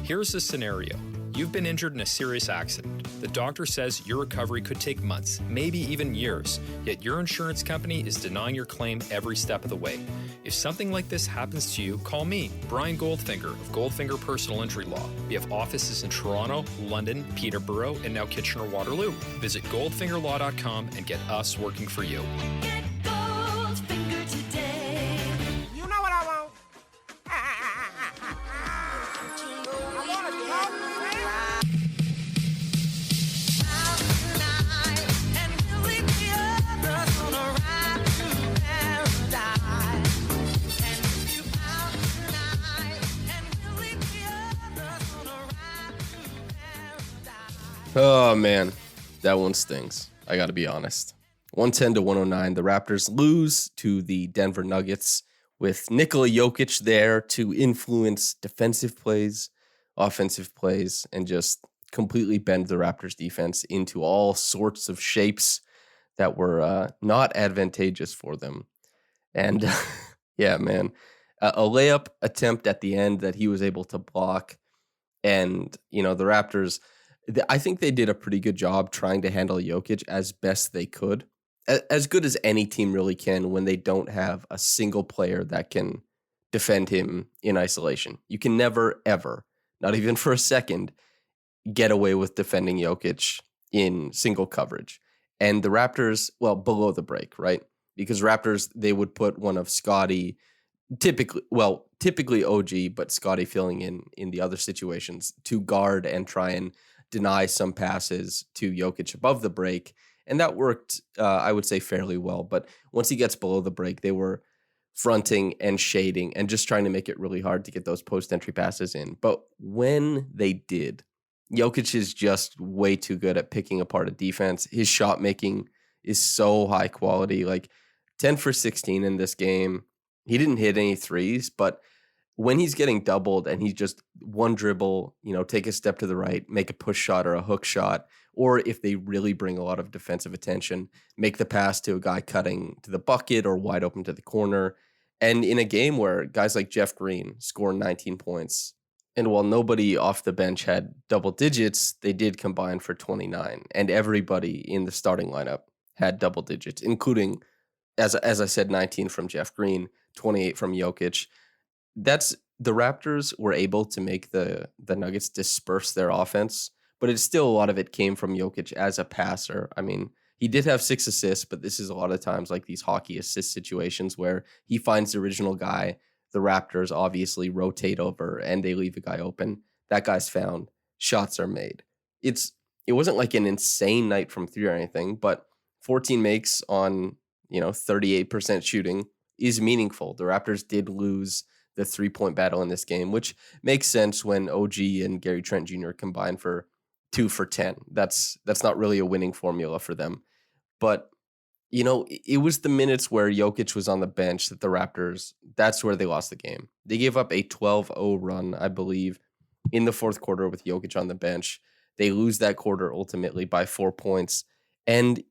Here's the scenario. You've been injured in a serious accident. The doctor says your recovery could take months, maybe even years, yet your insurance company is denying your claim every step of the way. If something like this happens to you, call me, Brian Goldfinger of Goldfinger Personal Injury Law. We have offices in Toronto, London, Peterborough, and now Kitchener-Waterloo. Visit goldfingerlaw.com and get us working for you. Get Goldfinger today. You know what I want? Oh, man, that one stings. I got to be honest. 110-109, the Raptors lose to the Denver Nuggets with Nikola Jokic there to influence defensive plays, offensive plays, and just completely bend the Raptors defense into all sorts of shapes that were not advantageous for them. And yeah, man, a layup attempt at the end that he was able to block. And, you know, the Raptors, I think they did a pretty good job trying to handle Jokic as best they could. As good as any team really can when they don't have a single player that can defend him in isolation. You can never, ever, not even for a second, get away with defending Jokic in single coverage. And the Raptors, well, below the break, right? Because Raptors, they would put one of Scottie, typically OG, but Scottie filling in the other situations to guard and try and deny some passes to Jokic above the break. And that worked, I would say, fairly well. But once he gets below the break, they were fronting and shading and just trying to make it really hard to get those post-entry passes in. But when they did, Jokic is just way too good at picking apart a defense. His shot making is so high quality, like 10 for 16 in this game. He didn't hit any threes, but when he's getting doubled and he's just one dribble, you know, take a step to the right, make a push shot or a hook shot, or if they really bring a lot of defensive attention, make the pass to a guy cutting to the bucket or wide open to the corner. And in a game where guys like Jeff Green score 19 points, and while nobody off the bench had double digits, they did combine for 29. And everybody in the starting lineup had double digits, including, as I said, 19 from Jeff Green, 28 from Jokic. The Raptors were able to make the Nuggets disperse their offense, but it's still a lot of it came from Jokic as a passer. I mean, he did have 6 assists, but this is a lot of times like these hockey assist situations where he finds the original guy. The Raptors obviously rotate over and they leave a guy open. That guy's found. Shots are made. It wasn't like an insane night from 3 or anything, but 14 makes on, 38% shooting is meaningful. The Raptors did lose the 3-point battle in this game, which makes sense when OG and Gary Trent Jr. combine for 2 for 10. That's not really a winning formula for them. But, it was the minutes where Jokic was on the bench that the Raptors, that's where they lost the game. They gave up a 12-0 run, I believe, in the fourth quarter with Jokic on the bench. They lose that quarter ultimately by 4 points. And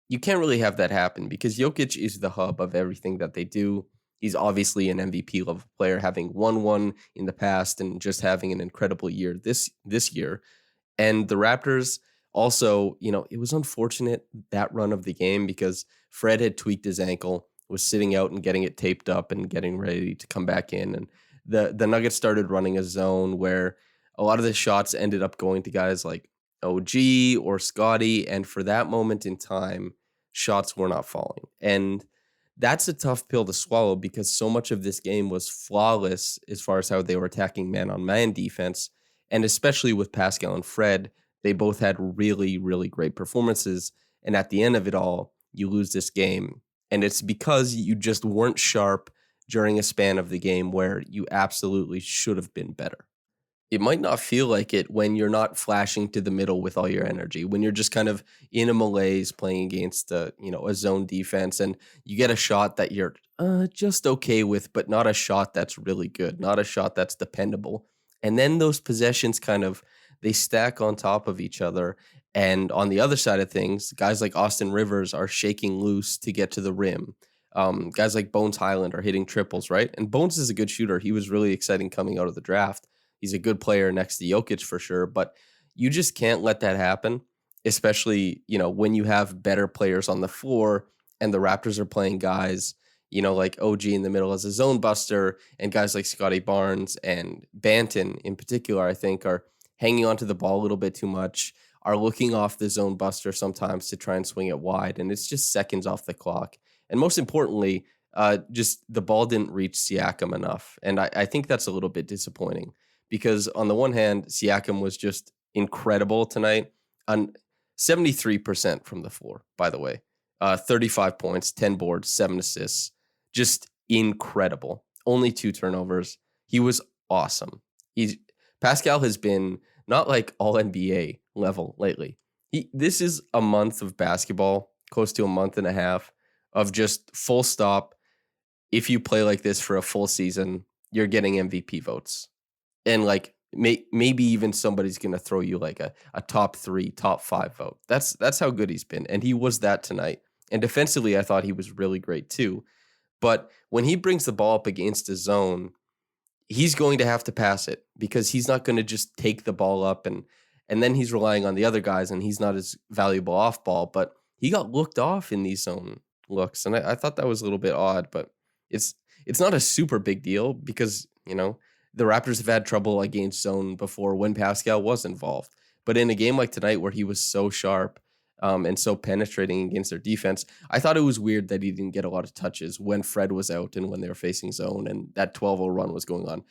you can't really have that happen because Jokic is the hub of everything that they do. He's obviously an MVP level player, having won one in the past and just having an incredible year this year. And the Raptors also, it was unfortunate that run of the game because Fred had tweaked his ankle, was sitting out and getting it taped up and getting ready to come back in. And the Nuggets started running a zone where a lot of the shots ended up going to guys like OG or Scottie. And for that moment in time, shots were not falling. And that's a tough pill to swallow because so much of this game was flawless as far as how they were attacking man-on-man defense. And especially with Pascal and Fred, they both had really, really great performances. And at the end of it all, you lose this game. And it's because you just weren't sharp during a span of the game where you absolutely should have been better. It might not feel like it when you're not flashing to the middle with all your energy, when you're just kind of in a malaise playing against a zone defense and you get a shot that you're just okay with, but not a shot that's really good, not a shot that's dependable. And then those possessions they stack on top of each other. And on the other side of things, guys like Austin Rivers are shaking loose to get to the rim. Guys like Bones Highland are hitting triples, right? And Bones is a good shooter. He was really exciting coming out of the draft. He's a good player next to Jokic for sure, but you just can't let that happen, especially, when you have better players on the floor and the Raptors are playing guys, like OG in the middle as a zone buster, and guys like Scotty Barnes and Banton in particular, I think, are hanging onto the ball a little bit too much, are looking off the zone buster sometimes to try and swing it wide, and it's just seconds off the clock. And most importantly, just the ball didn't reach Siakam enough. And I think that's a little bit disappointing because on the one hand, Siakam was just incredible tonight on 73% from the floor, by the way. 35 points, 10 boards, 7 assists. Just incredible. Only 2 turnovers. He was awesome. Pascal has been not like all NBA level lately. This is a month of basketball, close to a month and a half of just full stop. If you play like this for a full season, you're getting MVP votes. And like maybe even somebody's going to throw you like a top 3, top 5 vote. That's how good he's been. And he was that tonight. And defensively, I thought he was really great too. But when he brings the ball up against a zone, he's going to have to pass it because he's not going to just take the ball up and then he's relying on the other guys and he's not as valuable off ball. But he got looked off in these zone looks. And I thought that was a little bit odd, but it's not a super big deal because, the Raptors have had trouble against zone before when Pascal was involved. But in a game like tonight where he was so sharp and so penetrating against their defense, I thought it was weird that he didn't get a lot of touches when Fred was out and when they were facing zone and that 12-0 run was going on.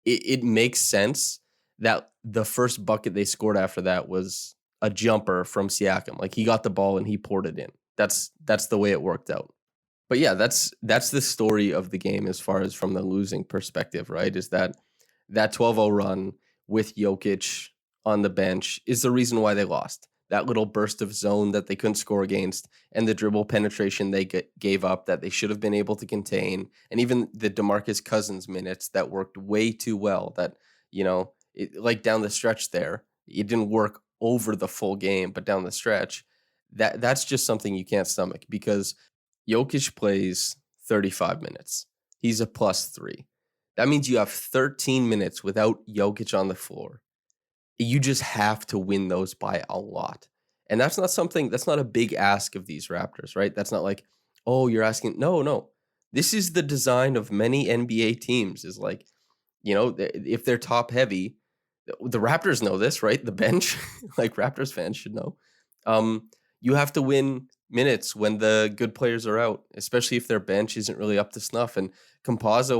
It makes sense that the first bucket they scored after that was a jumper from Siakam. Like he got the ball and he poured it in. That's the way it worked out. But yeah, that's the story of the game as far as from the losing perspective, right? Is that 12-0 run with Jokic on the bench is the reason why they lost. That little burst of zone that they couldn't score against and the dribble penetration they gave up that they should have been able to contain. And even the DeMarcus Cousins minutes that worked way too well that, like down the stretch there, it didn't work over the full game, but down the stretch, that's just something you can't stomach because Jokic plays 35 minutes. He's a +3. That means you have 13 minutes without Jokic on the floor. You just have to win those by a lot. And that's not a big ask of these Raptors, right? That's not like, oh, you're asking. No. This is the design of many NBA teams is like, if they're top heavy, the Raptors know this, right? The bench, like Raptors fans should know. You have to win minutes when the good players are out, especially if their bench isn't really up to snuff. And Campazzo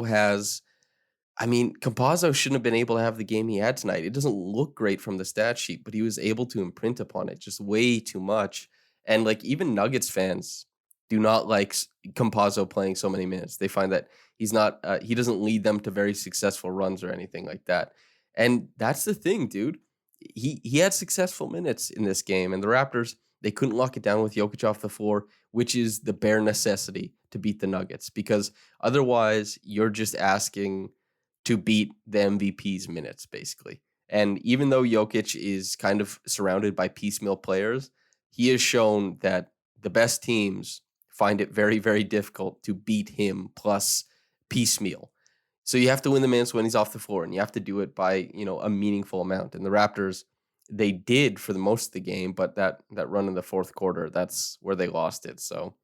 shouldn't have been able to have the game he had tonight. It doesn't look great from the stat sheet, but he was able to imprint upon it just way too much. And like even Nuggets fans do not like Campazzo playing so many minutes. They find that he doesn't lead them to very successful runs or anything like that. And that's the thing, dude. He had successful minutes in this game, and the Raptors, they couldn't lock it down with Jokic off the floor, which is the bare necessity to beat the Nuggets, because otherwise you're just asking to beat the MVP's minutes, basically. And even though Jokic is kind of surrounded by piecemeal players, he has shown that the best teams find it very, very difficult to beat him plus piecemeal. So you have to win the minutes when he's off the floor, and you have to do it by, a meaningful amount. And the Raptors, they did for the most of the game, but that run in the fourth quarter, that's where they lost it. So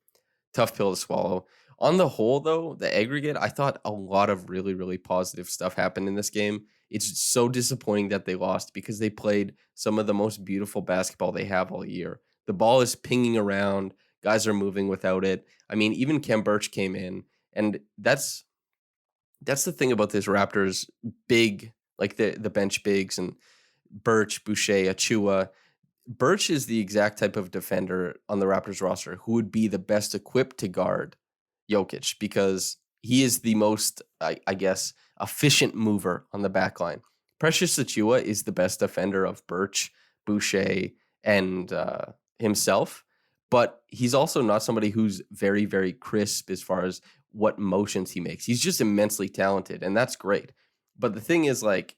tough pill to swallow. On the whole, though, the aggregate, I thought a lot of really, really positive stuff happened in this game. It's so disappointing that they lost because they played some of the most beautiful basketball they have all year. The ball is pinging around. Guys are moving without it. I mean, even Kem Birch came in, and that's the thing about this Raptors big, like the bench bigs and Birch, Boucher, Achua. Birch is the exact type of defender on the Raptors roster who would be the best equipped to guard Jokic because he is the most, I guess, efficient mover on the back line. Precious Achua is the best defender of Birch, Boucher, and himself, but he's also not somebody who's very, very crisp as far as what motions he makes. He's just immensely talented, and that's great. But the thing is, like,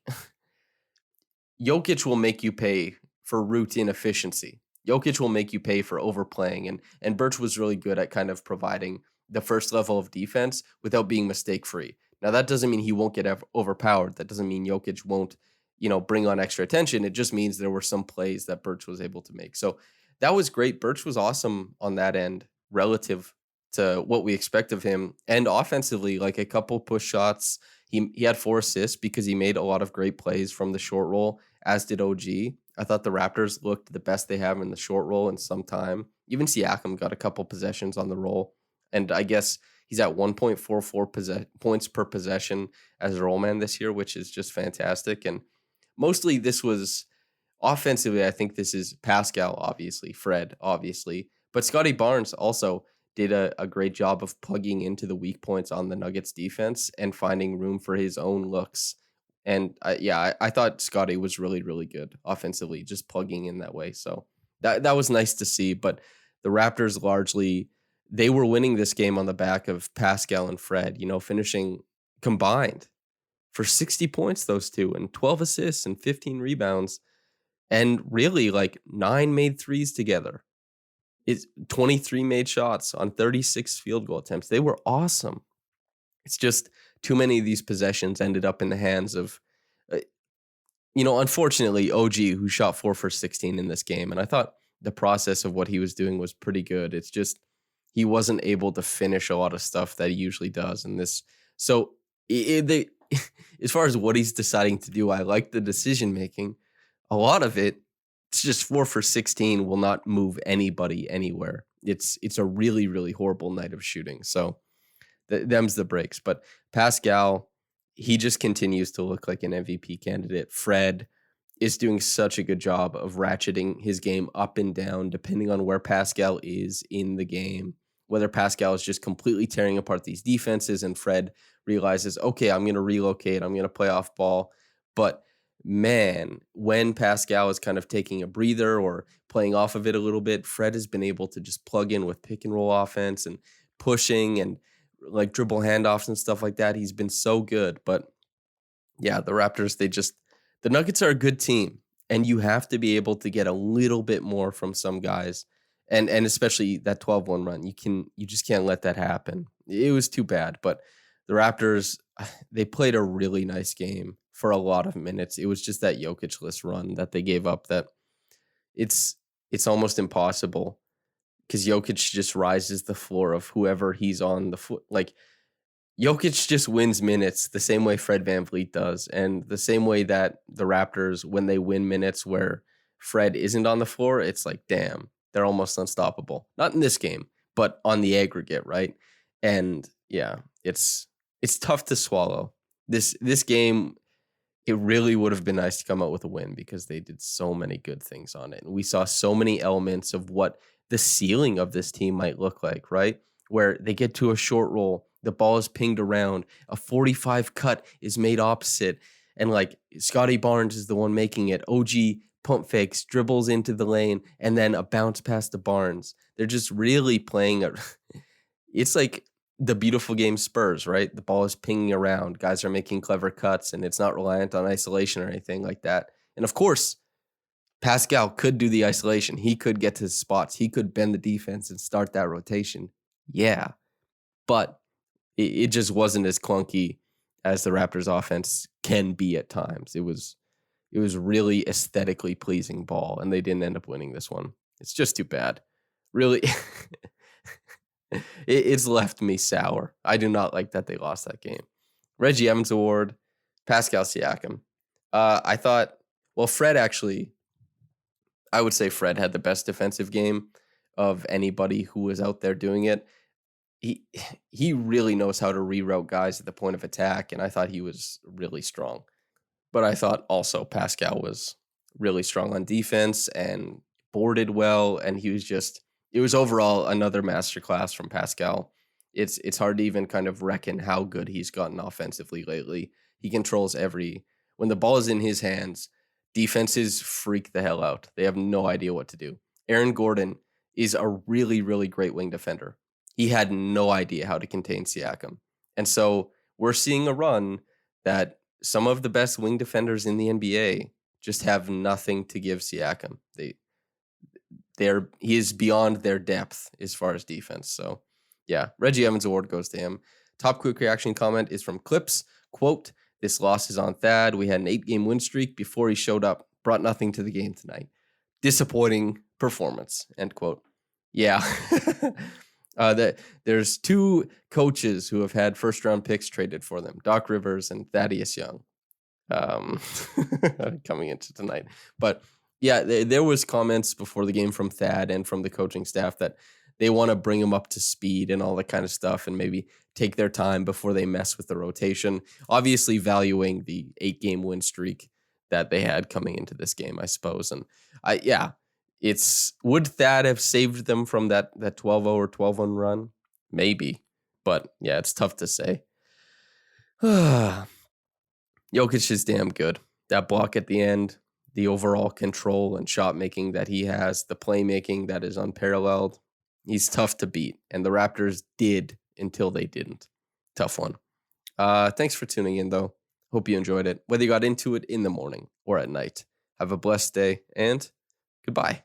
Jokic will make you pay for routine efficiency. Jokic will make you pay for overplaying, and Birch was really good at kind of providing the first level of defense without being mistake-free. Now, that doesn't mean he won't get overpowered. That doesn't mean Jokic won't bring on extra attention. It just means there were some plays that Birch was able to make. So that was great. Birch was awesome on that end relative to what we expect of him. And offensively, like a couple push shots. He had 4 assists because he made a lot of great plays from the short roll, as did OG. I thought the Raptors looked the best they have in the short roll in some time. Even Siakam got a couple possessions on the roll. And I guess he's at 1.44 points per possession as a roll man this year, which is just fantastic. And mostly this was offensively, I think this is Pascal, obviously, Fred, obviously. But Scotty Barnes also did a great job of plugging into the weak points on the Nuggets defense and finding room for his own looks. And I thought Scotty was really, really good offensively, just plugging in that way. So that was nice to see. But the Raptors largely, they were winning this game on the back of Pascal and Fred, finishing combined for 60 points, those two, and 12 assists and 15 rebounds. And really, like 9 made threes together. It's 23 made shots on 36 field goal attempts. They were awesome. It's just too many of these possessions ended up in the hands of, unfortunately, OG, who shot 4 for 16 in this game. And I thought the process of what he was doing was pretty good. It's just he wasn't able to finish a lot of stuff that he usually does in this. So as far as what he's deciding to do, I like the decision making. A lot of it, it's just 4 for 16 will not move anybody anywhere. It's a really, really horrible night of shooting. So them's the breaks. But Pascal, he just continues to look like an MVP candidate. Fred is doing such a good job of ratcheting his game up and down depending on where Pascal is in the game. Whether Pascal is just completely tearing apart these defenses and Fred realizes, okay, I'm going to relocate. I'm going to play off ball. But man, when Pascal is kind of taking a breather or playing off of it a little bit, Fred has been able to just plug in with pick and roll offense and pushing and like dribble handoffs and stuff like that. He's been so good. But yeah, the Raptors, the Nuggets are a good team, and you have to be able to get a little bit more from some guys. And especially that 12-1 run, you just can't let that happen. It was too bad, but the Raptors, they played a really nice game for a lot of minutes. It was just that Jokic-less run that they gave up that it's almost impossible because Jokic just rises the floor of whoever he's on the foot. Like Jokic just wins minutes the same way Fred VanVleet does, and the same way that the Raptors, when they win minutes where Fred isn't on the floor, it's like, damn, they're almost unstoppable. Not in this game, but on the aggregate, right? And yeah, it's tough to swallow. This game, it really would have been nice to come out with a win because they did so many good things on it. And we saw so many elements of what the ceiling of this team might look like, right? Where they get to a short roll, the ball is pinged around, a 45 cut is made opposite, and like Scotty Barnes is the one making it. OG pump fakes, dribbles into the lane, and then a bounce past the Barnes. They're just really playing it's like the beautiful game Spurs, right? The ball is pinging around. Guys are making clever cuts, and it's not reliant on isolation or anything like that. And of course, Pascal could do the isolation. He could get to his spots. He could bend the defense and start that rotation. Yeah. But it just wasn't as clunky as the Raptors offense can be at times. It was really aesthetically pleasing ball, and they didn't end up winning this one. It's just too bad. Really, it's left me sour. I do not like that they lost that game. Reggie Evans Award, Pascal Siakam. I thought, well, Fred actually, I would say Fred had the best defensive game of anybody who was out there doing it. He really knows how to reroute guys at the point of attack, and I thought he was really strong. But I thought also Pascal was really strong on defense and boarded well, and it was overall another masterclass from Pascal. It's hard to even kind of reckon how good he's gotten offensively lately. He controls when the ball is in his hands, defenses freak the hell out. They have no idea what to do. Aaron Gordon is a really, really great wing defender. He had no idea how to contain Siakam. And so we're seeing a run that some of the best wing defenders in the NBA just have nothing to give Siakam. He is beyond their depth as far as defense. So yeah, Reggie Evans Award goes to him. Top quick reaction comment is from Clipse. Quote, This loss is on Thad. We had an 8-game win streak before he showed up. Brought nothing to the game tonight. Disappointing performance, end quote. Yeah. There's 2 coaches who have had first-round picks traded for them, Doc Rivers and Thaddeus Young, coming into tonight. But yeah, there was comments before the game from Thad and from the coaching staff that they want to bring him up to speed and all that kind of stuff and maybe take their time before they mess with the rotation. Obviously valuing the 8-game win streak that they had coming into this game, I suppose. And would Thad have saved them from that 12-0 or 12-1 run? Maybe. But yeah, it's tough to say. Jokic is damn good. That block at the end, the overall control and shot making that he has, the playmaking that is unparalleled. He's tough to beat. And the Raptors did until they didn't. Tough one. Thanks for tuning in, though. Hope you enjoyed it, whether you got into it in the morning or at night. Have a blessed day, and goodbye.